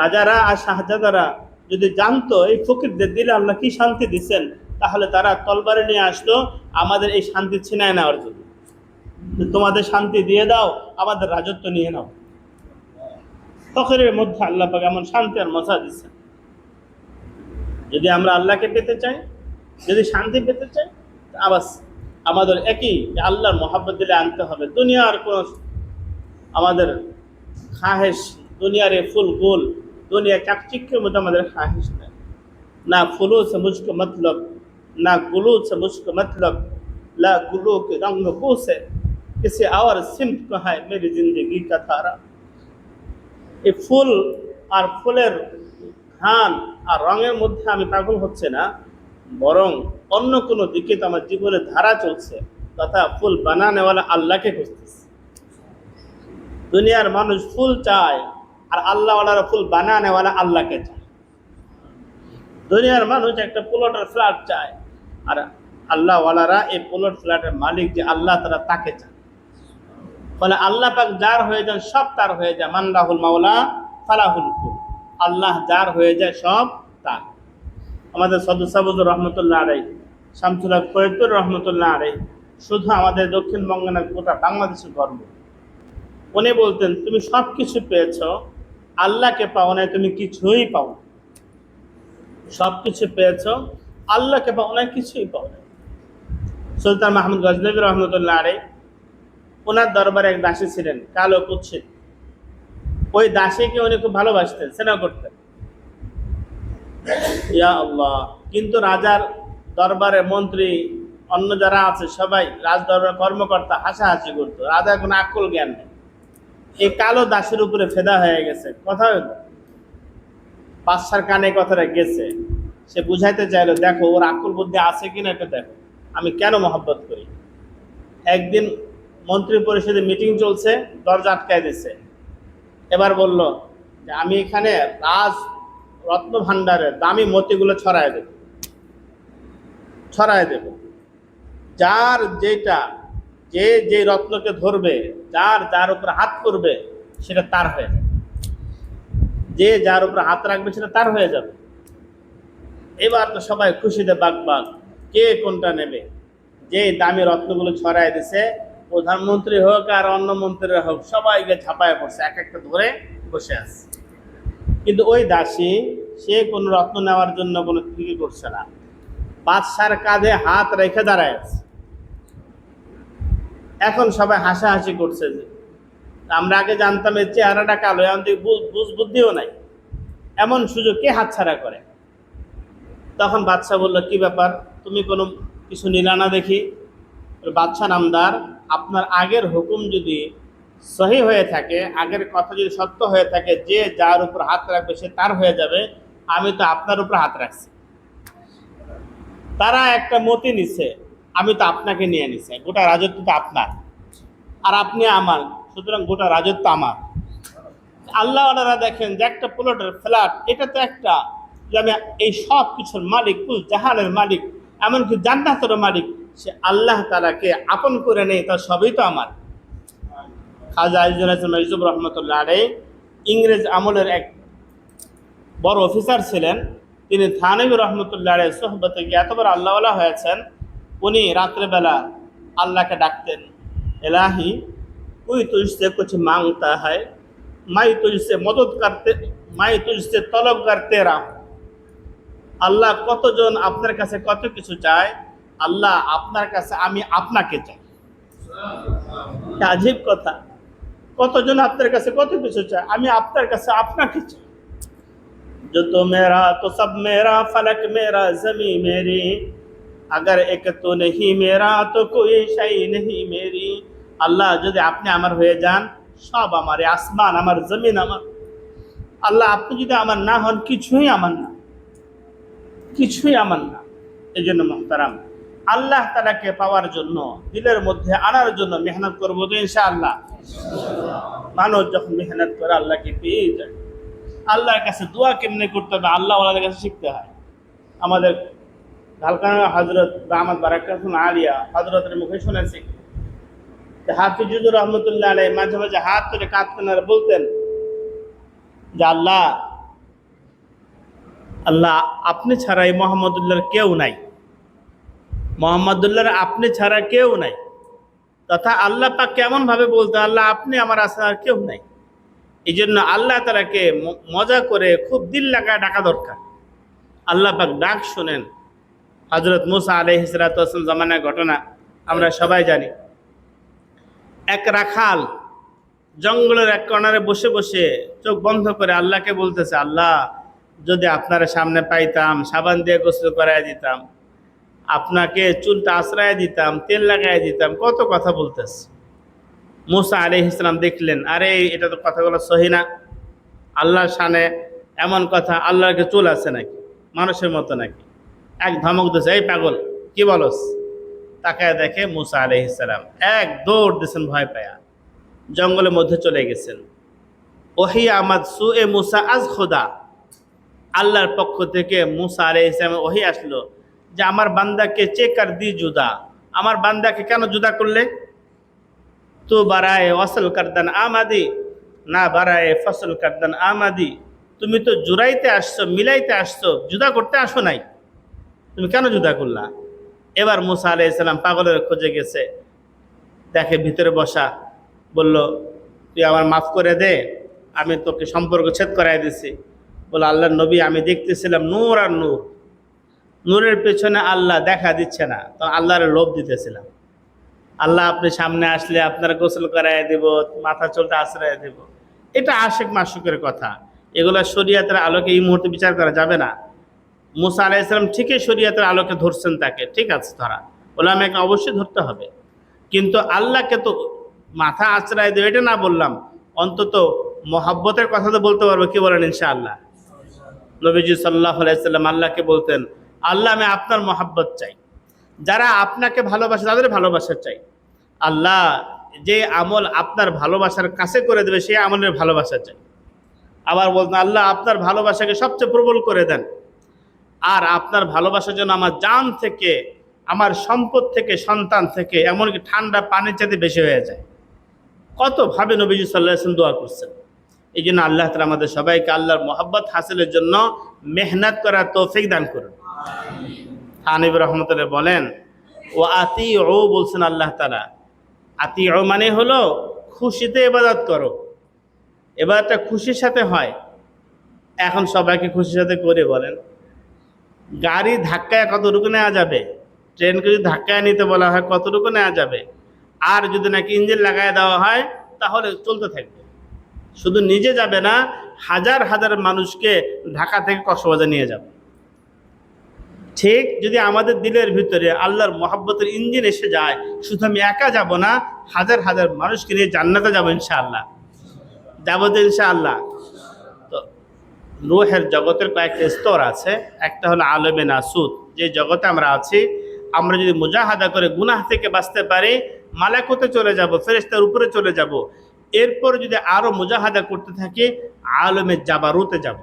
রাজারা আর শাহজাদারা যদি জানতো এই ফকিরদের দিলে আল্লাহ কি শান্তি দিচ্ছেন, তাহলে তারা তলবারে নিয়ে আসতো আমাদের এই শান্তি ছিনায় নেওয়ার জন্য। তোমাদের শান্তি দিয়ে দাও, আমাদের রাজত্ব নিয়ে নাও। ফখরের মধ্যে আল্লাহ পাক এমন শান্তি আর মজা দিচ্ছেন। যদি আমরা আল্লাহকে পেতে চাই, যদি শান্তি পেতে চাই, আবাস আমাদের একই যে আল্লাহর মহাব্বত দিলে আনতে হবে। দুনিয়ার কোন আমাদের খাহেশ, দুনিয়ার এই ফুল গোল, দুনিয়া চাকচিক্যের মধ্যে আমাদের খাহেশ নেই। না ফুলো সে মুঝকো মতলব, না গুলো সে মুঝকো মতলব, লা গুলো के रंग को से किसी और सिमत को है मेरी जिंदगी का तारा। এই ফুল আর ফুলের ঘ্রাণ আর রঙের মধ্যে আমি পাগল হচ্ছে না, বরং অন্য কোনো দিকে তো আমার জীবনের ধারা চলছে, তথা ফুল বানানেওয়ালা আল্লাহকে খুঁজতেছে। দুনিয়ার মানুষ ফুল চায় আর আল্লাহওয়ালারা ফুল বানানেওয়ালা আল্লাহকে চায়। দুনিয়ার মানুষ একটা প্লটের ফ্ল্যাট চায় আর আল্লাহওয়ালারা এই প্লট ফ্ল্যাটের মালিক যে আল্লাহ, তারা তাকে চায়। ফলে আল্লাহ পাক যার হয়ে যান সব তার হয়ে যায়। মানলাহুল মাওলা ফালাহুল কুল, আল্লাহ যার হয়ে যায় সব তার। আমাদের সদস্যবুজুর রহমতুল্লাহ আলাইহি, শামসুল হক ফরিদপুর রহমতুল্লাহ আলাইহি শুধু আমাদের দক্ষিণবঙ্গে না, গোটা বাংলাদেশের গর্ব। উনি বলতেন, তুমি সব কিছু পেয়েছ, আল্লাহকে পাও নাই, তুমি কিছুই পাও না। সব কিছু পেয়েছ, আল্লাহকে পাও নাই, কিছুই পাও না। সুলতান মাহমুদ গজনবী রহমতুল্লাহ আলাইহি, ওনার দরবারে এক দাসী ছিলেন, কালো কুৎসিত। ওই দাসীকে উনি খুব ভালোবাসতেন, স্নেহ করতেন। ইয়া আল্লাহ! কিন্তু রাজার দরবারে মন্ত্রী, অন্য যারা আছে সবাই, রাজ দরবারের কর্মকর্তা হাসাহাসি করতো। রাজার কোনো আকল জ্ঞান নেই, এই কালো দাসের উপরে ফেদা হয়ে গেছে। কথা হইল, বাদশার কানে কথাটা গেছে। সে বুঝাইতে চাইলো, দেখো ওর আকল বুদ্ধি আছে কিনা এটা দেখো, আমি কেন মহব্বত করি। একদিন মন্ত্রী পরিষদে মিটিং চলছে, দরজা আটকায় দিচ্ছে। এবার বলল যে আমি এখানে রাজ রত্ন ভাণ্ডারের দামি মতিগুলো ছড়ায় দেব। যার যেটা, যে রত্নকে ধরবে, যার উপর হাত করবে, সেটা তার হয়ে যাবে। যে যার উপর হাত রাখবে সেটা তার হয়ে যাবে। এবার তো সবাই খুশিতে বাগবাগ, কে কোনটা নেবে। যে দামি রত্নগুলো ছড়ায় দিছে, প্রধানমন্ত্রী হোক আর অন্য মন্ত্রীরা হোক, সবাইকে ঝাঁপায় পড়ছে, এক একটা ধরে বসে আছে। কিন্তু ওই দাসী, সে কোনো রত্ন নেওয়ার জন্য কোনো ফিকির করছে না, বাদশার কাঁধে হাত রেখে দাঁড়ায় আছে। এখন সবাই হাসাহাসি করছে যে আমরা আগে জানতাম এর চেহারাটা কালো, এখন বুদ্ধিও নাই, এমন সুযোগ কে হাতছাড়া করে। তখন বাদশা বলল, কি ব্যাপার, তুমি কোনো কিছু নিলা না দেখি। বাদশা নামদার, আপনার আগের হুকুম যদি সহি হয়ে থাকে, আগের কথা যদি সত্য হয়ে থাকে, যে যার উপর হাত রাখবে সে তার হয়ে যাবে, আমি তো আপনার উপর হাত রাখছি। তারা একটা মতি নিছে, আমি তো আপনাকে নিয়ে নিছে। গোটা রাজত্ব তো আপনার আর আপনি আমার, সুতরাং গোটা রাজত্ব আমার। আল্লাহওয়ালারা দেখেন যে একটা প্লটের ফ্ল্যাট, এটা তো একটা, যে আমি এই সব কিছুর মালিক, কুল জাহানের মালিক, এমনকি জান্নাতের মালিক, সে আল্লাহ তাআলাকে আপন করে নেই, তার সবই তো আমার। খাজা আজিজুল হাসান ইউসুফ রহমতুল্লাহ আলাইহি ইংরেজ আমলের এক বড় অফিসার ছিলেন। তিনি থানবী রহমতুল্লাহ আলাইহির সোহবতে গিয়ে এতবার আল্লাহওয়ালা হয়েছেন। উনি রাত্রেবেলা আল্লাহকে ডাকতেন, এলাহি कोई तुझसे कुछ मांगता है, मैं तुझसे मदद करते, मैं तुझसे तलब करते रहा। আল্লাহ কতজন আপনার কাছে কত কিছু চায়, আল্লাহ আপনার কাছে আমি আপনাকে চাই। আজীব কথা, কতজন আপনার কাছে কত কিছু চায়, আমি আপনার কাছে আপনাকে চাই। जो तो मेरा तो सब मेरा, फलक मेरा जमी मेरी, अगर एक तो नहीं मेरा तो कोई शई नहीं मेरी। আল্লাহ যদি আপনি আমার হয়ে যান, সব আমার, আসমান আমার, জমিন আমার। আল্লাহ আপনি যদি আমার না হন, কিছুই আমার না, কিছুই আমার না। এই জন্য মুহতারাম, আল্লাহ তাআলাকে পাওয়ার জন্য, দিলের মধ্যে আনার জন্য মেহনত করবো তো ইনশাআল্লাহ। মানুষ যখন মেহনত করে আল্লাহকে পেয়ে যায়। আল্লাহর কাছে দোয়া কেমনে করতে হবে, আল্লাহ ওনাদের কাছে শিখতে হয়। আমাদের ঢালকানা হজরত রাহমাত বারাকাতুল আলিয়া হজরতের মুখে শুনেছি, হাফিজুর রহমতুল্লাহ আলাই মাঝে মাঝে হাত তুলে কাঁদতেন আর বলতেন যে আল্লাহ, আল্লাহ আপনি ছাড়া এই মোহাম্মদুল্লাহর কেউ নাই, মোহাম্মদুল্লাহর আপনি ছাড়া কেউ নাই। তথা আল্লাহ পাক কেমন ভাবে বলতে, আল্লাহ আপনি আমার আছেন আর কেউ নাই। এই জন্য আল্লাহ তাআলাকে মজা করে খুব দিল লাগায় ডাকা দরকার। আল্লাহ পাক ডাক শোনেন। হযরত মুসা আলাইহিস সালাতু ওয়াস সালাম জামানার ঘটনা আমরা সবাই জানি। এক রাখাল জঙ্গলের এক কর্নারে বসে বসে চোখ বন্ধ করে আল্লাহকে বলতেছে, আল্লাহ যদি আপনার সামনে পাইতাম, সাবান দিয়ে গোসল করাই দিতাম, আপনাকে চুলটা আশ্রয় দিতাম, তেল লাগাই দিতাম, কত কথা বলতেছে। মুসা আলাইহিস সালাম দেখলেন, আরে এটা তো কথাগুলো সহি না, আল্লাহর শানে এমন কথা, আল্লাহকে চুল আছে নাকি, মানুষের মতো নাকি? এক ধমক দিয়েছে, এই পাগল কি বলস? তাকায় দেখে মুসা আলাইহিস সালাম এক দৌড় দিয়েছেন, ভয় পায়া জঙ্গলের মধ্যে চলে গেছেন। ওহি আমাদ সু এ মুসা আজ খোদা, আল্লাহর পক্ষ থেকে মুসা আলাইহিস সালাম ওহি আসলো যে আমার বান্দাকে চেকার দি জুদা, আমার বান্দাকে কেন জুদা করলে? তো বারায়ে ওয়াসল করদান আমাদি, না বারায়ে ফসল করদান আমাদি। তুমি তো জুড়াইতে আসছো, মিলাইতে আসছো, জুদা করতে আসো নাই, তুমি কেন জুদা করলা? এবার মুসা আলাইহিস সালাম পাগলের খোঁজে গেছে, দেখে ভিতরে বসা, বলল তুই আমার মাফ করে দে, আমি তোকে সম্পর্ক ছেদ করাই দিছি। বলে আল্লাহর নবী, আমি দেখতেছিলাম নূর আর নূর, নূরের পেছনে আল্লাহ দেখা দিচ্ছে না, তো আল্লাহর লোভ দিতেছিলাম। আল্লাহ আপনি সামনে আসলে আপনার গোসল করাই দেব, মাথা চুলটা আশ্রয় দেব। এটা আশেক মাসুকের কথা, এগুলো শরীয়তের আলোকে এই মুহূর্তে বিচার করা যাবে না। মুসা আলাইহিস সালাম ঠিকই শরীয়তের আলোকে ধরছেন তাকে, ঠিক আছে ধরা, ওলামাকে অবশ্যই ধরতে হবে, কিন্তু আল্লাহকে তো মাথা আশ্রয় দেবে এটা না বললাম, অন্তত মহাব্বতের কথা তো বলতে পারবো। কি বলেন ইনশাআল্লাহ? নবীজি সাল্লাল্লাহু আলাইহি সাল্লাম আল্লাহকে বলতেন, আল্লাহ আমি আপনার মহাব্বত চাই, যারা আপনাকে ভালোবাসে তাদের ভালোবাসা চাই। আল্লাহ যে আমল আপনার ভালোবাসার কাছে করে দেবে সেই আমলের ভালোবাসা চাই। আবার বলতেন, আল্লাহ আপনার ভালোবাসাকে সবচেয়ে প্রবল করে দেন, আর আপনার ভালোবাসার জন্য আমার জান থেকে, আমার সম্পদ থেকে, সন্তান থেকে, এমনকি ঠান্ডা পানির চাইতে বেশি হয়ে যায়। কতভাবে নবীজি সাল্লাল্লাহু আলাইহি ওয়াসাল্লাম দোয়া করছেন। এই জন্য আল্লাহ তাআলা আমাদের সবাইকে আল্লাহর মহব্বত হাসিলের জন্য মেহনত করার তৌফিক দান করুন। হানিফ রহমতুল্লাহ বলেন, ও আতি ও বলছেন আল্লাহ তাআলা, আতি ও মানে হলো খুশিতে ইবাদত করো, এবারটা খুশির সাথে হয়। এখন সবাইকে খুশির সাথে করে বলেন, গাড়ি ধাক্কায় কতটুকু নেওয়া যাবে? ট্রেনকে যদি ধাক্কায় নিতে বলা হয় কতটুকু নেওয়া যাবে? আর যদি নাকি ইঞ্জিন লাগায় দেওয়া হয় তাহলে চলতে থাকবে, শুধু নিজে যাবে না, হাজার হাজার মানুষকে ঢাকা থেকে কক্সবাজার নিয়ে যাবে। ঠিক যদি আমাদের দিলের ভিতরে আল্লাহর মহব্বতের ইঞ্জিন এসে যায়, শুধু আমি একা যাব না, হাজার হাজার মানুষকে নিয়ে জান্নাতে যাবো ইনশাআল্লাহ, যাবো তো ইনশাআল্লাহ। তো রূহের জগতের কয়েকটা স্তর আছে। একটা হলো আলমে নাসুত, যে জগতে আমরা আছি, আমরা যদি মুজাহাদা করে গুনাহ থেকে বাঁচতে পারি, মালাকুতে চলে যাব, ফেরেশতার উপরে চলে যাব। এরপর যদি আরও মুজাহাদা করতে থাকি, আলমে জাবারুতে যাব।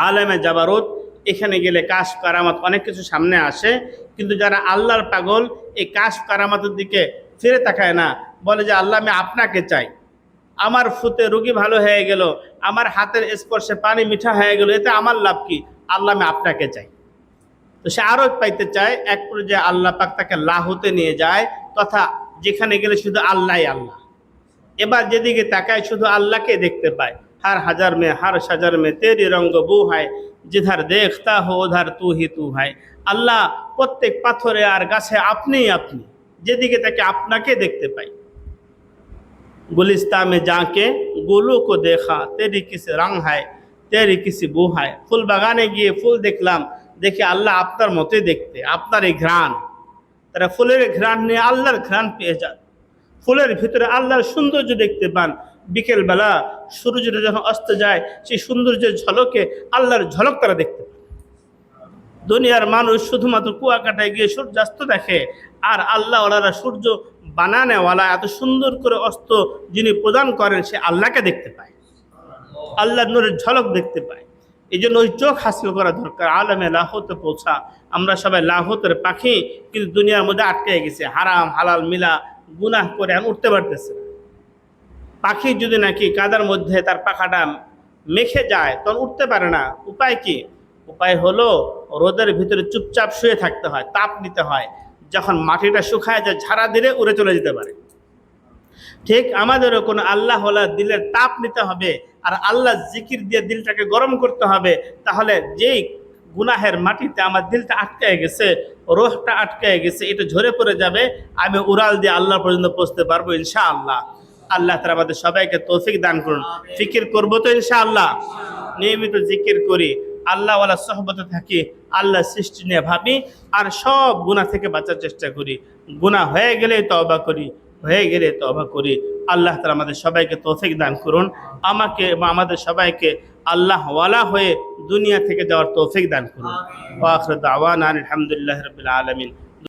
আলমে জাবারুত, এখানে গেলে কাশফ কারামাত অনেক কিছু সামনে আসে, কিন্তু যারা আল্লাহর পাগল এই কাশফ কারামাতের দিকে ফিরে তাকায় না, বলে যে আল্লাহ আমি আপনাকে চাই, আমার ফুতে রোগী ভালো হয়ে গেল, আমার হাতের স্পর্শে পানি মিঠা হয়ে গেল, এতে আমার লাভ কি? আল্লাহ আমি আপনাকে চাই। তো সে আরও পাইতে চায়, এক পর্যায়ে আল্লাহ পাক তাকে লাহুতে নিয়ে যায়, তথা যেখানে গেলে শুধু আল্লাহ আল্লাহ, এবার যেদিকে তাকায় শুধু আল্লাহকে দেখতে পায়। हर हजार में हर शजर में तेरी रंग बू है, जिधर देखता हो उधर तू ही तू है। আল্লাহ প্রত্যেক পাথরে আর গাছে আপনি আপনি, যেদিকে তাকে আপনাকে দেখতে পাই। गुलिस्ता में जाके गुलों को देखा, तेरी किस रंग है तेरी किसी बू है। ফুল বাগানে গিয়ে ফুল দেখলাম, দেখি আল্লাহ আপনার মতোই দেখতে, আপনার এই ঘ্রাণ। তারা ফুলের ঘ্রাণ নিয়ে আল্লাহর ঘ্রাণ পেয়ে যান, ফুলের ভিতরে আল্লাহর সৌন্দর্য দেখতে পান। বিকেলবেলা সূর্যটা যখন অস্ত যায়, সেই সৌন্দর্যের ঝলকে আল্লাহর ঝলক তারা দেখতে পান। দুনিয়ার মানুষ শুধুমাত্র কুয়াকাটায় গিয়ে সূর্যাস্ত দেখে, আর আল্লাহ ওনারা সূর্য বানানেওয়ালা এত সুন্দর করে অস্ত যিনি প্রদান করেন, সে আল্লাহকে দেখতে পায়, আল্লাহর নূরের ঝলক দেখতে পায়। এই জন্য ওই চোখ হাসিল করা দরকার, আলমে লাহতে পৌঁছা। আমরা সবাই লাহতের পাখি, কিন্তু দুনিয়ার মধ্যে আটকে গেছে, হারাম হালাল মিলা গুনাহ করে আমি উঠতে পারতেছে না। পাখি যদি নাকি কাদার মধ্যে তার পাখাটা মেখে যায় তখন উঠতে পারে না, উপায় কি? উপায় হলো রোদের ভিতরে চুপচাপ শুয়ে থাকতে হয়, তাপ নিতে হয়। যখন মাটিটা শুকায় যায়, ঝাড়া দিলে উড়ে চলে যেতে পারে। ঠিক আমাদেরও কোনো আল্লাহ দিলের তাপ নিতে হবে, আর আল্লাহ জিকির দিয়ে দিলটাকে গরম করতে হবে। তাহলে যেই গুনাহের মাটিতে আমার দিলটা আটকে গেছে, রোহটা আটকে গেছে, এটা ঝরে পড়ে যাবে। আমি উড়াল দিয়ে আল্লাহ পর্যন্ত পৌঁছতে পারবো ইনশাআল্লাহ। আল্লাহ তাআলা আমাদের সবাইকে তৌফিক দান করুন। ফিকির করবো তো ইনশাআল্লাহ, নিয়মিত জিকির করি, আল্লাহওয়ালা সহবতে থাকি, আল্লাহ সৃষ্টি নিয়ে ভাবি, আর সব গুনাহ থেকে বাঁচার চেষ্টা করি। গুনাহ হয়ে গেলে তওবা করি, হয়ে গেলে তওবা করি। আল্লাহ তাআলা আমাদের সবাইকে তৌফিক দান করুন, আমাকে এবং আমাদের সবাইকে আল্লাহওয়ালা হয়ে দুনিয়া থেকে যাওয়ার তৌফিক দান করুন। ওয়া আখিরু দাওয়ানা আলহামদুলিল্লাহি রাব্বিল আলামিন।